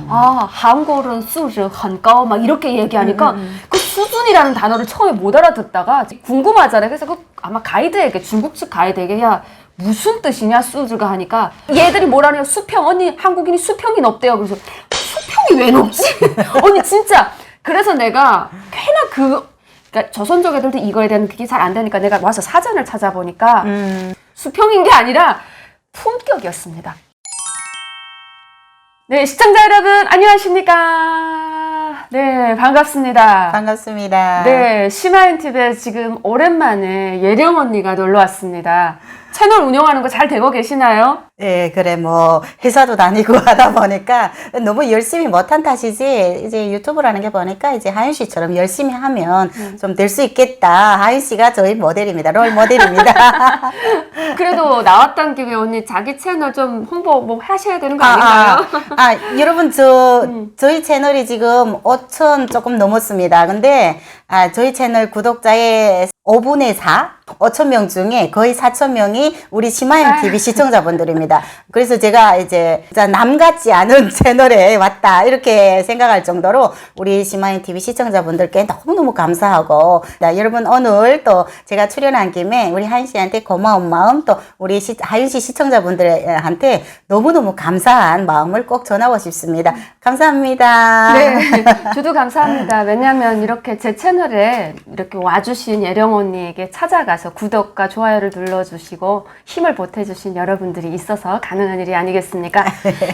아, 한국은 수준 很高 막 이렇게 얘기하니까 그 수준이라는 단어를 처음에 못 알아듣다가 궁금하잖아요. 그래서 그 아마 가이드에게, 중국 측 가이드에게 야 무슨 뜻이냐 수즈가 하니까 얘들이 뭐라네요. 수평. 언니 한국인이 수평이 높대요. 그래서 수평이 왜 높지? 언니 진짜 그래서 내가 꽤나 그러니까 조선족 애들도 이거에 대한 그게 잘 안 되니까 내가 와서 사전을 찾아보니까 수평인 게 아니라 품격이었습니다. 네, 시청자 여러분 안녕하십니까? 네, 반갑습니다. 반갑습니다. 네, 시마인TV에 지금 오랜만에 예령 언니가 놀러 왔습니다. 채널 운영하는 거 잘 되고 계시나요? 네, 그래 뭐 회사도 다니고 하다 보니까 너무 열심히 못한 탓이지 이제 유튜브라는 게 보니까 이제 하윤 씨처럼 열심히 하면 좀 될 수 있겠다. 하윤 씨가 저희 모델입니다. 롤 모델입니다. 그래도 나왔던 김에 언니 자기 채널 좀 홍보 뭐 하셔야 되는 거 아닌가요? 여러분 저희 채널이 지금 5천 조금 넘었습니다. 근데 저희 채널 구독자의 5분의 4? 5천 명 중에 거의 4천 명이 우리 시마인TV 시청자분들입니다. 그래서 제가 이제 남 같지 않은 채널에 왔다 이렇게 생각할 정도로 우리 시마인TV 시청자분들께 너무너무 감사하고 여러분 오늘 또 제가 출연한 김에 우리 하윤 씨한테 고마운 마음 또 우리 하윤 씨 시청자분들한테 너무너무 감사한 마음을 꼭 전하고 싶습니다. 감사합니다. 네, 저도 감사합니다. 왜냐하면 이렇게 제 채널에 이렇게 와주신 예령 언니에게 찾아가서 구독과 좋아요를 눌러주시고 힘을 보태주신 여러분들이 있어서 가능한 일이 아니겠습니까?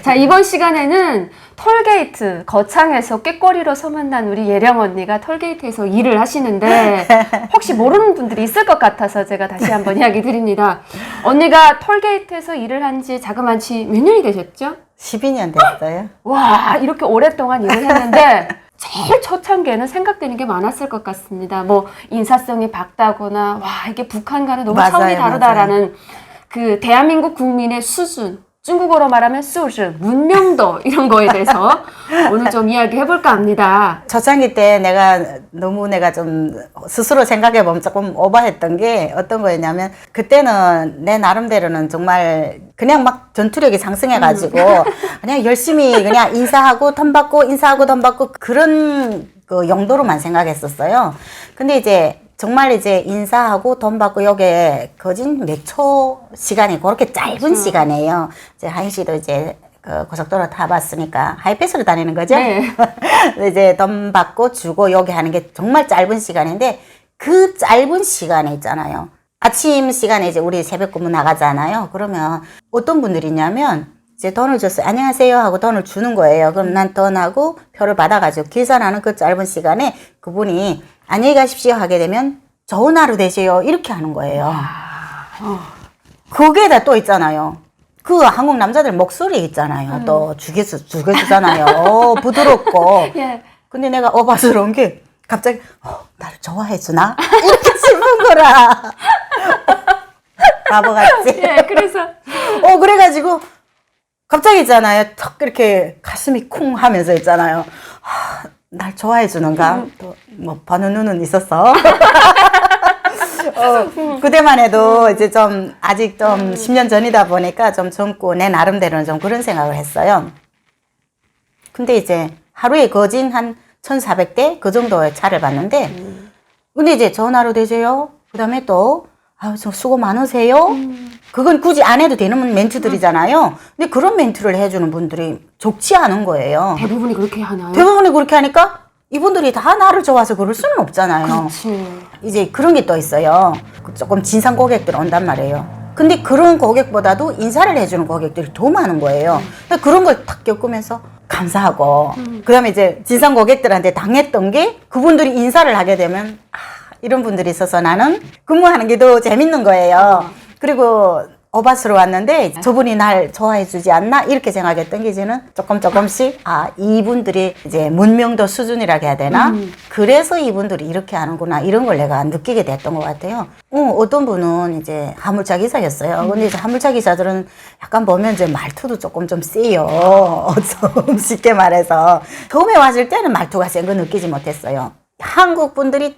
자, 이번 시간에는 톨게이트 거창에서 꾀꼬리로 소문난 우리 예령 언니가 톨게이트에서 일을 하시는데 혹시 모르는 분들이 있을 것 같아서 제가 다시 한번 이야기 드립니다. 언니가 톨게이트에서 일을 한 지 자그마치 몇 년이 되셨죠? 12년 됐어요. 와, 이렇게 오랫동안 일을 했는데 제일 초창기에는 생각되는 게 많았을 것 같습니다. 뭐 인사성이 밝다거나 와 이게 북한과는 너무 차원이 다르다라는 그 대한민국 국민의 수준, 중국어로 말하면 수준, 문명도 이런 거에 대해서 오늘 좀 이야기해 볼까 합니다. 초창기 때 내가 좀 스스로 생각해 보면 조금 오버했던 게 어떤 거였냐면 그때는 내 나름대로는 정말 그냥 막 전투력이 상승해 가지고 그냥 열심히 그냥 인사하고 돈 받고 인사하고 돈 받고 그런 그 용도로만 생각했었어요. 근데 이제 정말 이제 인사하고 돈 받고 요게 거진 몇 초 시간이 그렇게 짧은 시간이에요. 이제 하윤 씨도 이제 그 고속도로 타봤으니까 하이패스로 다니는 거죠? 네. 이제 돈 받고 주고 요게 하는 게 정말 짧은 시간인데 그 짧은 시간에 있잖아요. 아침 시간에 이제 우리 새벽 근무 나가잖아요. 그러면 어떤 분들이 있냐면 이제 돈을 줬어요. 안녕하세요 하고 돈을 주는 거예요. 그럼 난 돈하고 표를 받아가지고 계산하는 그 짧은 시간에 그분이 안녕히 가십시오 하게 되면 좋은 하루 되세요 이렇게 하는 거예요. 그게 다 또 있잖아요. 그 한국 남자들 목소리 있잖아요. 또 죽여주잖아요. 부드럽고. 예. 근데 내가 어바스러운 게 갑자기 나를 좋아해주나? 이렇게 싶은 거라. 바보같지? 예, 그래서 그래가지고 갑자기 있잖아요. 턱 이렇게 가슴이 쿵 하면서 있잖아요. 날 좋아해 주는가? 또 뭐 보는 눈은 있었어. 그때만 해도 이제 좀 아직 좀 10년 전이다 보니까 좀 젊고 내 나름대로는 좀 그런 생각을 했어요. 근데 이제 하루에 거진 한 1,400대 그 정도의 차를 봤는데 근데 이제 좋은 하루 되세요. 그다음에 또 좀 수고 많으세요. 그건 굳이 안 해도 되는 멘트들이잖아요. 근데 그런 멘트를 해주는 분들이 좋지 않은 거예요. 대부분이 그렇게 하나요? 대부분이 그렇게 하니까 이분들이 다 나를 좋아해서 그럴 수는 없잖아요. 그렇지. 이제 그런 게 또 있어요. 조금 진상 고객들 온단 말이에요. 근데 그런 고객보다도 인사를 해주는 고객들이 더 많은 거예요. 그런 걸 탁 겪으면서 감사하고 그 다음에 이제 진상 고객들한테 당했던 게 그분들이 인사를 하게 되면 이런 분들이 있어서 나는 근무하는 게 더 재밌는 거예요. 그리고 오바스로 왔는데 저분이 날 좋아해 주지 않나 이렇게 생각했던 게 이제는 조금씩 이분들이 이제 문명도 수준이라고 해야 되나 그래서 이분들이 이렇게 하는구나 이런 걸 내가 느끼게 됐던 것 같아요. 어떤 분은 이제 화물차 기사였어요. 근데 이제 화물차 기사들은 약간 보면 이제 말투도 조금 좀 세요. 좀 쉽게 말해서 처음에 왔을 때는 말투가 센 거 느끼지 못했어요. 한국 분들이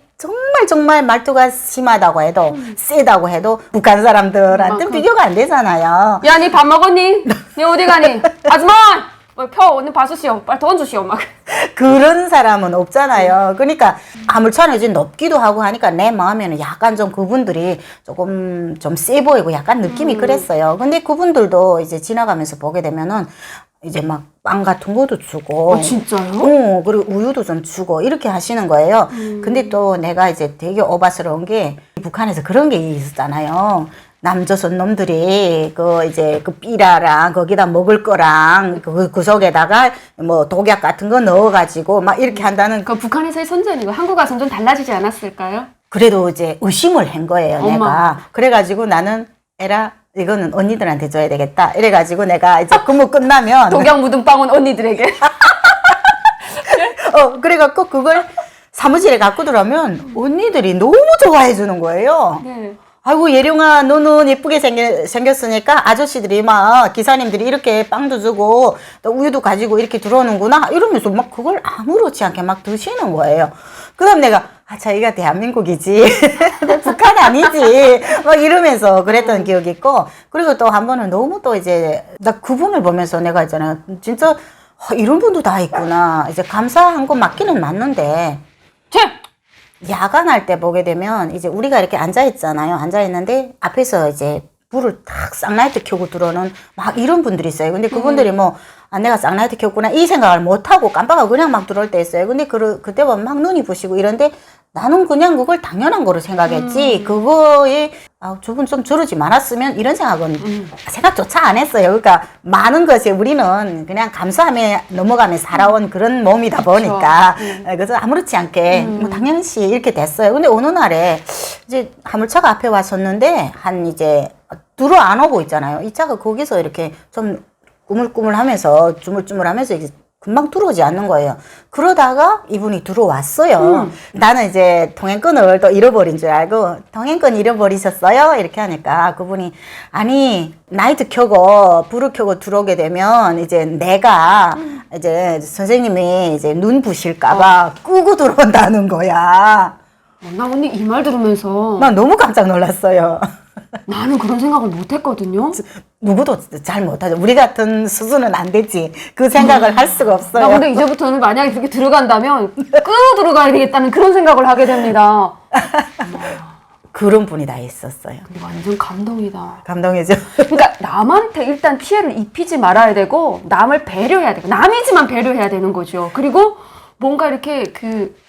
정말 말투가 심하다고 해도 세다고 해도 북한 사람들한테 비교가 안 되잖아요. 야, 니 밥 먹었니? 니 어디 가니? 아줌마! 펴 오늘 봐주시오. 빨리 돈 주시오. 막. 그런 사람은 없잖아요. 그러니까 아무렇잖아요. 이제 높기도 하고 하니까 내 마음에는 약간 좀 그분들이 조금 좀 세 보이고 약간 느낌이 그랬어요. 근데 그분들도 이제 지나가면서 보게 되면은 이제 막 빵 같은 것도 주고. 진짜요? 그리고 우유도 좀 주고 이렇게 하시는 거예요. 근데 또 내가 이제 되게 오바스러운 게 북한에서 그런 게 있었잖아요. 남조선 놈들이 이제 삐라랑 거기다 먹을 거랑 그 속에다가 뭐 독약 같은 거 넣어가지고 막 이렇게 한다는. 그 북한에서의 선전이고 한국 와서는 좀 달라지지 않았을까요? 그래도 이제 의심을 한 거예요, 엄마. 내가. 그래가지고 나는 에라 이거는 언니들한테 줘야 되겠다. 이래가지고 내가 이제 근무 끝나면 독약 묻은 빵은 언니들에게. 그래갖고 그걸 사무실에 갖고 들어오면 언니들이 너무 좋아해 주는 거예요. 네. 아이고 예령아 너는 예쁘게 생겼으니까 아저씨들이 막 기사님들이 이렇게 빵도 주고 또 우유도 가지고 이렇게 들어오는구나 이러면서 막 그걸 아무렇지 않게 막 드시는 거예요. 그 다음 내가 저희가 대한민국이지 북한 아니지 막 이러면서 그랬던 기억이 있고, 그리고 또 한 번은 너무 또 이제 나 그분을 보면서 내가 있잖아요 진짜 이런 분도 다 있구나. 이제 감사한 거 맞기는 맞는데 야간할 때 보게 되면 이제 우리가 이렇게 앉아있잖아요. 앉아있는데 앞에서 이제 불을 탁 쌍라이트 켜고 들어오는 막 이런 분들이 있어요. 근데 그분들이 뭐 내가 쌍라이트 켰구나 이 생각을 못하고 깜빡하고 그냥 막 들어올 때 있어요. 근데 그때 보면 막 눈이 부시고 이런데 나는 그냥 그걸 당연한 거로 생각했지 그거에 저분 좀 저러지 말았으면 이런 생각은 생각조차 안 했어요. 그러니까 많은 것이 우리는 그냥 감사하며 넘어가며 살아온 그런 몸이다 보니까 그래서 아무렇지 않게 뭐 당연시 이렇게 됐어요. 근데 어느 날에 이제 화물차가 앞에 왔었는데 한 이제 들어 안 오고 있잖아요. 이 차가 거기서 이렇게 좀 꾸물꾸물하면서 주물주물하면서 이제 금방 들어오지 않는 거예요. 그러다가 이분이 들어왔어요. 나는 이제 통행권을 또 잃어버린 줄 알고 통행권 잃어버리셨어요? 이렇게 하니까 그분이 아니 라이트 켜고 불을 켜고 들어오게 되면 이제 내가 이제 선생님이 이제 눈 부실까봐 끄고 들어온다는 거야. 나 언니 이 말 들으면서 나 너무 깜짝 놀랐어요. 나는 그런 생각을 못 했거든요. 누구도 잘 못하죠. 우리 같은 수준은 안 되지. 그 생각을 할 수가 없어요. 나 근데 이제부터는 만약에 그렇게 들어간다면 끄고 들어가야 되겠다는 그런 생각을 하게 됩니다. 그런 분이 다 있었어요. 근데 완전 감동이다. 감동이죠. 그러니까 남한테 일단 피해를 입히지 말아야 되고 남을 배려해야 되고 남이지만 배려해야 되는 거죠. 그리고 뭔가 이렇게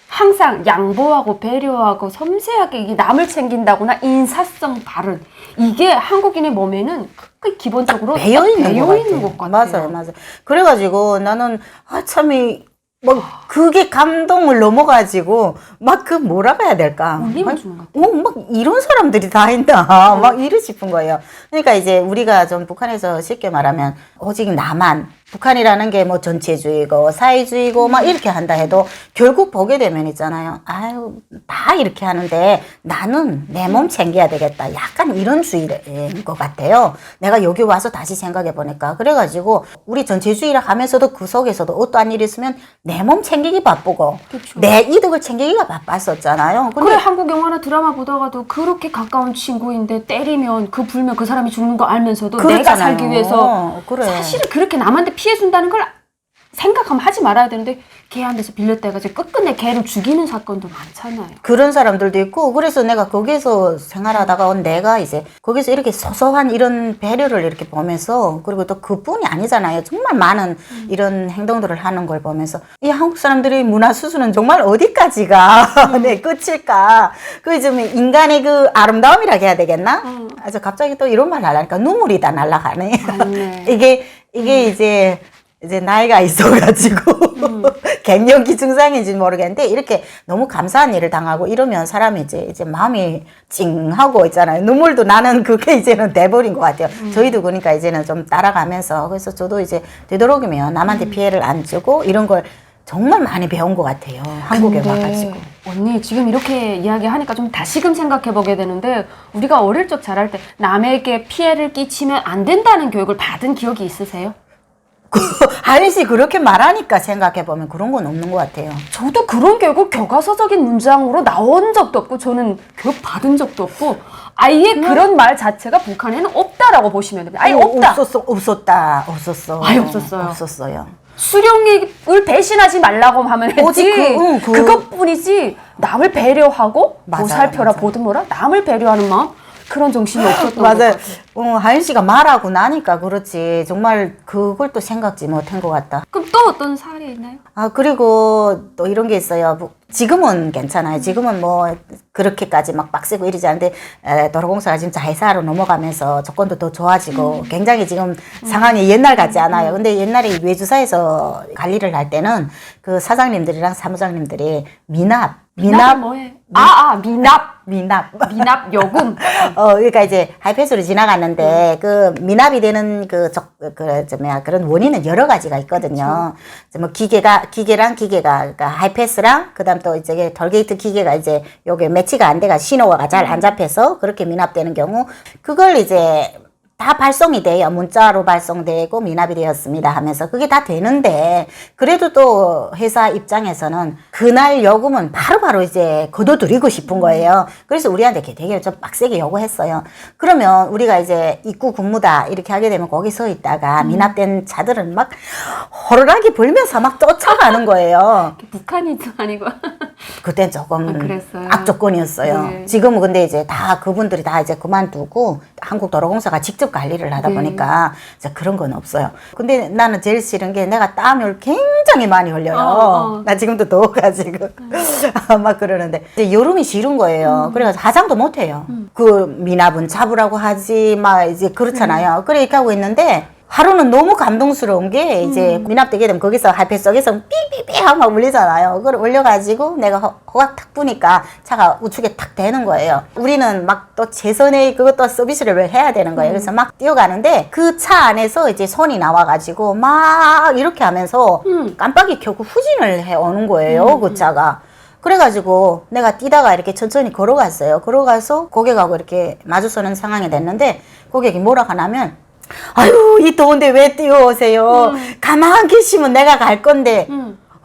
항상 양보하고 배려하고 섬세하게 이게 남을 챙긴다거나 인사성 발언 이게 한국인의 몸에는 기본적으로 배어 있는 것 같아요. 맞아요. 그래가지고 나는 참이 막 그게 감동을 넘어가지고 막 뭐라고 해야 될까? 울림을 주는 것 같아요. 막 이런 사람들이 다 있나? 막 이러 싶은 거예요. 그러니까 이제 우리가 좀 북한에서 쉽게 말하면 오직 나만 북한이라는 게 뭐 전체주의고 사회주의고 막 이렇게 한다 해도 결국 보게 되면 있잖아요. 아유 다 이렇게 하는데 나는 내 몸 챙겨야 되겠다. 약간 이런 주의인 것 같아요. 내가 여기 와서 다시 생각해 보니까 그래가지고 우리 전체주의라 하면서도 그 속에서도 어떠한 일이 있으면 내 몸 챙기기 바쁘고 그쵸. 내 이득을 챙기기가 바빴었잖아요. 근데 그래 한국 영화나 드라마 보다가도 그렇게 가까운 친구인데 때리면 불면 그 사람이 죽는 거 알면서도 내가 그렇잖아요. 살기 위해서 그래. 사실은 그렇게 남한테 피해 준다는 걸 생각하면 하지 말아야 되는데 걔한테서 빌렸다가 끝끝내 걔를 죽이는 사건도 많잖아요. 그런 사람들도 있고 그래서 내가 거기서 생활하다가 온 내가 이제 거기서 이렇게 소소한 이런 배려를 이렇게 보면서 그리고 또 그뿐이 아니잖아요. 정말 많은 이런 행동들을 하는 걸 보면서 이 한국 사람들의 문화 수준은 정말 어디까지가 네, 끝일까? 좀 인간의 그 아름다움이라고 해야 되겠나? 그래서 갑자기 또 이런 말 하려니까 눈물이 다 날아가네. 이게 이제 나이가 있어가지고 갱년기 증상인지 모르겠는데 이렇게 너무 감사한 일을 당하고 이러면 사람이 이제 마음이 찡하고 있잖아요. 눈물도 나는 그게 이제는 돼버린 것 같아요. 저희도 그러니까 이제는 좀 따라가면서 그래서 저도 이제 되도록이면 남한테 피해를 안 주고 이런 걸 정말 많이 배운 것 같아요. 한국에 와가지고. 언니 지금 이렇게 이야기하니까 좀 다시금 생각해보게 되는데 우리가 어릴 적 자랄 때 남에게 피해를 끼치면 안 된다는 교육을 받은 기억이 있으세요? 하린 씨 그렇게 말하니까 생각해보면 그런 건 없는 것 같아요. 저도 그런 교육을 교과서적인 문장으로 나온 적도 없고 저는 교육 받은 적도 없고 아예 그런 말 자체가 북한에는 없다라고 보시면 됩니다. 아예 없다. 없었어. 아예 없었어요. 없었어요. 수령을 배신하지 말라고 하면 했지. 오직 그것뿐이지 남을 배려하고 맞아요, 보살펴라 맞아요. 보듬어라 남을 배려하는 마음 그런 정신이 없었던 것 맞아요. 같아요. 하윤 씨가 말하고 나니까 그렇지. 정말 그걸 또 생각지 못한 것 같다. 그럼 또 어떤 사례 있나요? 아, 그리고 또 이런 게 있어요. 지금은 괜찮아요. 지금은 뭐 그렇게까지 막 빡세고 이러지 않는데 도로공사가 지금 자회사로 넘어가면서 조건도 더 좋아지고 굉장히 지금 상황이 옛날 같지 않아요. 근데 옛날에 외주사에서 관리를 할 때는 그 사장님들이랑 사무장님들이 미납이 뭐예요? 미납 요금. 그러니까 이제 하이패스로 지나갔는데 그 미납이 되는 그런 원인은 여러 가지가 있거든요. 이제 뭐 기계가 그러니까 하이패스랑 그다음 또 이제 톨게이트 기계가 이제 요게 매치가 안 돼가 신호가 잘 안 잡혀서 그렇게 미납되는 경우 그걸 이제 다 발송이 돼요. 문자로 발송되고 미납이 되었습니다 하면서 그게 다 되는데 그래도 또 회사 입장에서는 그날 요금은 바로바로 이제 거둬들이고 싶은 거예요. 그래서 우리한테 되게 좀 빡세게 요구했어요. 그러면 우리가 이제 입구 근무다 이렇게 하게 되면 거기 서 있다가 미납된 차들은 막 호루라기 불면서 막 쫓아가는 거예요. 북한이도 아니고. 그땐 조금 그랬어요? 악조건이었어요. 네. 지금은 근데 이제 다 그분들이 다 이제 그만두고 한국도로공사가 직접 관리를 하다 보니까 이제 그런 건 없어요. 근데 나는 제일 싫은 게 내가 땀을 굉장히 많이 흘려요. 나 지금도 더워가지고 막 그러는데 이제 여름이 싫은 거예요. 그래서 화장도 못 해요. 그 미납은 잡으라고 하지 막 이제 그렇잖아요. 그래 이렇게 하고 있는데 하루는 너무 감동스러운 게 이제 미납되게 되면 거기서 하이패스 속에서 삐삐삐 하고 막 울리잖아요. 그걸 올려가지고 내가 호각 탁 부니까 차가 우측에 탁 대는 거예요. 우리는 막 또 최선의 그것도 서비스를 해야 되는 거예요. 그래서 막 뛰어가는데 그 차 안에서 이제 손이 나와가지고 막 이렇게 하면서 깜빡이 켜고 후진을 해 오는 거예요. 그 차가. 그래가지고 내가 뛰다가 이렇게 천천히 걸어갔어요. 걸어가서 고객하고 이렇게 마주서는 상황이 됐는데 고객이 뭐라 하냐면 아유 이 더운데 왜 뛰어오세요? 가만 계시면 내가 갈 건데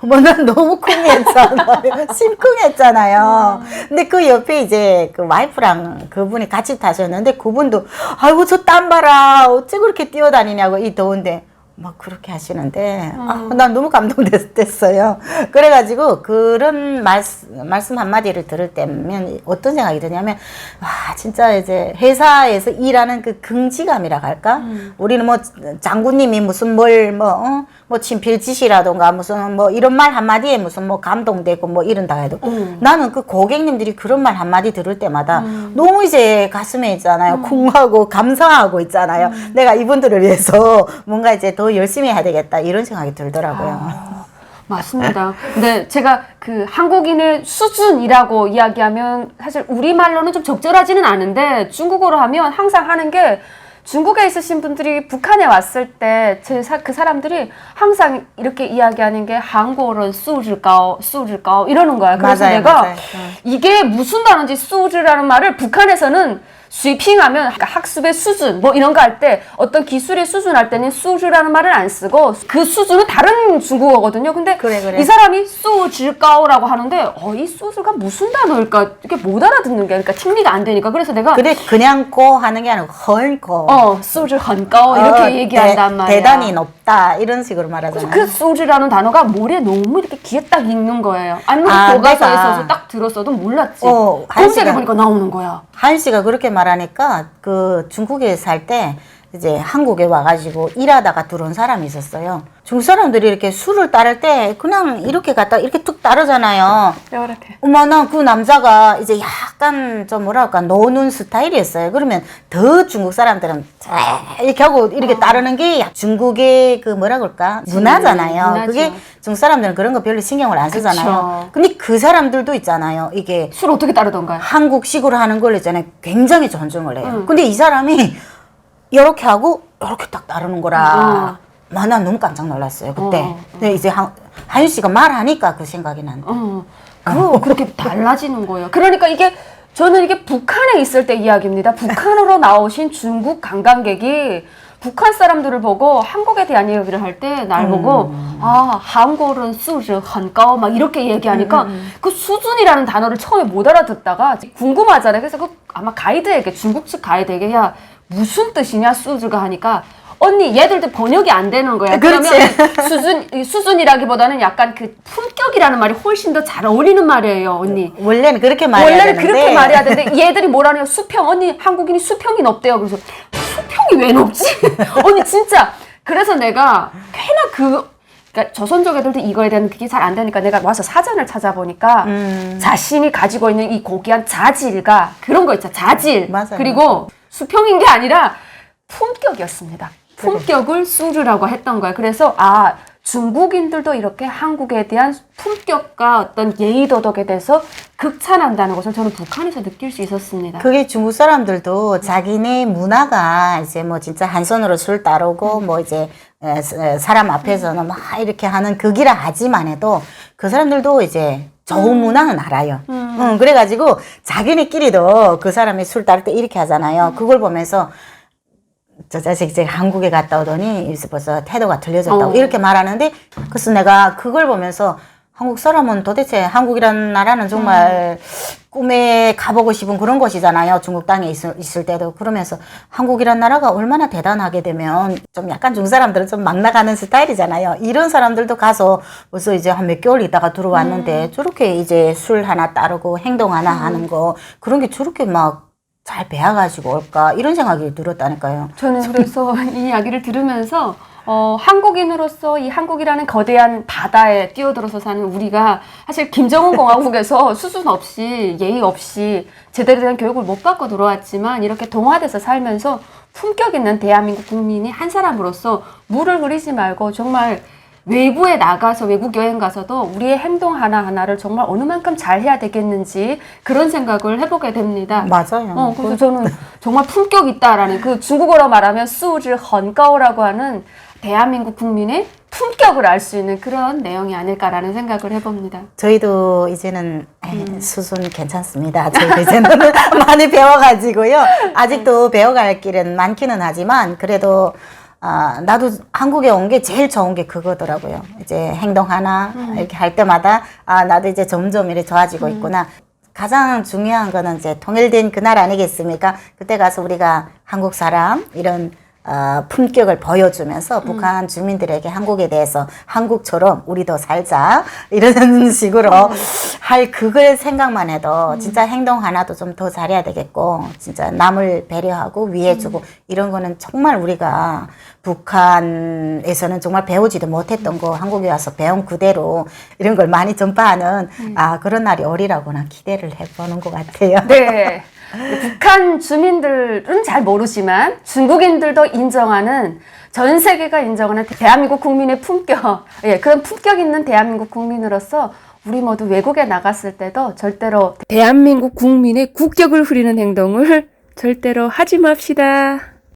어머 난 너무 쿵했잖아요. 심쿵했잖아요. 근데 그 옆에 이제 그 와이프랑 그분이 같이 타셨는데 그분도 아이고 저 땀 봐라 어째 그렇게 뛰어다니냐고 이 더운데 막 그렇게 하시는데 난 너무 감동됐어요. 그래가지고 그런 말씀 한마디를 들을 때면 어떤 생각이 드냐면 와 진짜 이제 회사에서 일하는 그 긍지감이라 할까? 우리는 뭐 장군님이 무슨 뭐 친필지시라던가 무슨 뭐 이런 말 한마디에 무슨 뭐 감동되고 뭐 이런다 해도 나는 그 고객님들이 그런 말 한마디 들을 때마다 너무 이제 가슴에 있잖아요. 쿵하고 감사하고 있잖아요. 내가 이분들을 위해서 뭔가 이제 더 열심히 해야 되겠다 이런 생각이 들더라고요. 맞습니다. 근데 제가 그 한국인의 수준이라고 이야기하면 사실 우리말로는 좀 적절하지는 않은데 중국어로 하면 항상 하는 게 중국에 있으신 분들이 북한에 왔을 때 그 사람들이 항상 이렇게 이야기하는 게 한국어는 수즈가오 이러는 거야. 그래서 맞아요, 내가 맞아요. 이게 무슨 단어인지 수즈라는 말을 북한에서는 스위핑하면 그러니까 학습의 수준 뭐 이런 거 할 때 어떤 기술의 수준 할 때는 수즈라는 말을 안 쓰고 그 수준은 다른 중국어거든요. 근데 그래. 이 사람이 수즈가오라고 하는데 이 수즈가 무슨 단어일까 이게 못 알아듣는 게 그러니까听力가 안 되니까 그래서 내가 그래 그냥 고 하는 게 아니고 헐고 수즈 很高 이렇게 얘기한단 말이야. 대단히 높다 이런 식으로 말하잖아요. 그 수즈라는 단어가 머리에 너무 이렇게 귀에 딱 있는 거예요. 아니면 교과서에 있어서 딱 들었어도 몰랐지. 검색해보니까 나오는 거야. 하윤 씨가 그렇게 말하니까 그 중국에 살 때 이제 한국에 와가지고 일하다가 들어온 사람이 있었어요. 중국 사람들이 이렇게 술을 따를 때 그냥 이렇게 갖다 이렇게 툭 따르잖아요. 이렇게. 어머나 그 남자가 이제 약간 좀 뭐랄까 노는 스타일이었어요. 그러면 더 중국 사람들은 이렇게 하고 이렇게 따르는 게 중국의 그 뭐라 그럴까 문화잖아요. 문화죠. 그게 중국 사람들은 그런 거 별로 신경을 안 쓰잖아요. 그쵸. 근데 그 사람들도 있잖아요. 이게 술 어떻게 따르던가요? 한국식으로 하는 걸 있잖아요. 굉장히 존중을 해요. 근데 이 사람이 이렇게 하고 이렇게 딱 따르는 거라. 난 너무 깜짝 놀랐어요 그때. 근데 이제 하윤 씨가 말하니까 그 생각이 난다. 그렇게 달라지는 거예요. 그러니까 저는 이게 북한에 있을 때 이야기입니다. 북한으로 나오신 중국 관광객이 북한 사람들을 보고 한국에 대한 이야기를 할 때 날 보고 한국은 수즈 很高 막 이렇게 얘기하니까 그 수준이라는 단어를 처음에 못 알아듣다가 궁금하잖아요. 그래서 아마 가이드에게 중국식 가이드에게 야 무슨 뜻이냐 수즈가 하니까 언니 얘들도 번역이 안 되는 거야. 그렇지. 그러면 수준이라기보다는 약간 그 품격이라는 말이 훨씬 더 잘 어울리는 말이에요, 언니. 원래는 그렇게 말해야 원래는 되는데. 그렇게 말해야 되는데 얘들이 뭐라네요? 수평. 언니 한국인이 수평이 높대요. 그래서 수평이 왜 높지? 언니 진짜. 그래서 내가 꽤나 그러니까 조선족 애들도 이거에 대한 그게 잘 안 되니까 내가 와서 사전을 찾아보니까 자신이 가지고 있는 이 고귀한 자질과 그런 거 있잖아. 자질. 맞아요. 그리고 수평인 게 아니라 품격이었습니다. 품격을 수르라고 했던 거야. 그래서 중국인들도 이렇게 한국에 대한 품격과 어떤 예의 도덕에 대해서 극찬한다는 것을 저는 북한에서 느낄 수 있었습니다. 그게 중국 사람들도 자기네 문화가 이제 뭐 진짜 한 손으로 술 따르고 뭐 이제 사람 앞에서는 막 이렇게 하는 극이라 하지만 해도 그 사람들도 이제 좋은 문화는 알아요. 그래가지고 자기네끼리도 그 사람이 술 따를 때 이렇게 하잖아요. 그걸 보면서 저 자식 이제 한국에 갔다 오더니 여기서 벌써 태도가 틀려졌다고 이렇게 말하는데, 그래서 내가 그걸 보면서 한국 사람은 도대체 한국이라는 나라는 정말 꿈에 가보고 싶은 그런 곳이잖아요. 중국 땅에 있을 때도. 그러면서 한국이란 나라가 얼마나 대단하게 되면 좀 약간 중국 사람들은 좀 막 나가는 스타일이잖아요. 이런 사람들도 가서 벌써 이제 한 몇 개월 있다가 들어왔는데 저렇게 이제 술 하나 따르고 행동 하나 하는 거, 그런 게 저렇게 막 잘 배워가지고 올까 이런 생각이 들었다니까요. 저는 그래서 이 이야기를 들으면서 한국인으로서 이 한국이라는 거대한 바다에 뛰어들어서 사는 우리가 사실 김정은 공화국에서 수준 없이 예의 없이 제대로 된 교육을 못 받고 들어왔지만 이렇게 동화돼서 살면서 품격 있는 대한민국 국민이 한 사람으로서 물을 흐리지 말고 정말 외부에 나가서 외국 여행 가서도 우리의 행동 하나하나를 정말 어느 만큼 잘 해야 되겠는지 그런 생각을 해보게 됩니다. 맞아요. 그래서 저는 정말 품격 있다라는 그 중국어로 말하면 수질 헌가오라고 하는 대한민국 국민의 품격을 알 수 있는 그런 내용이 아닐까라는 생각을 해봅니다. 저희도 이제는 수준 괜찮습니다. 저희도 이제는 많이 배워가지고요. 아직도 배워갈 길은 많기는 하지만 그래도 나도 한국에 온 게 제일 좋은 게 그거더라고요. 이제 행동 하나 이렇게 할 때마다 나도 이제 점점 이렇게 좋아지고 있구나. 가장 중요한 거는 이제 통일된 그날 아니겠습니까? 그때 가서 우리가 한국 사람 이런 품격을 보여주면서 북한 주민들에게 한국에 대해서 한국처럼 우리도 살자 이런 식으로 할 그걸 생각만 해도 진짜 행동 하나도 좀 더 잘해야 되겠고, 진짜 남을 배려하고 위해주고 이런 거는 정말 우리가 북한에서는 정말 배우지도 못했던 거 한국에 와서 배운 그대로 이런 걸 많이 전파하는 그런 날이 오리라고는 기대를 해보는 것 같아요. 네. 북한 주민들은 잘 모르지만 중국인들도 인정하는, 전 세계가 인정하는 대한민국 국민의 품격, 그런 품격 있는 대한민국 국민으로서 우리 모두 외국에 나갔을 때도 절대로 대한민국 국민의 국격을 흐리는 행동을 절대로 하지 맙시다.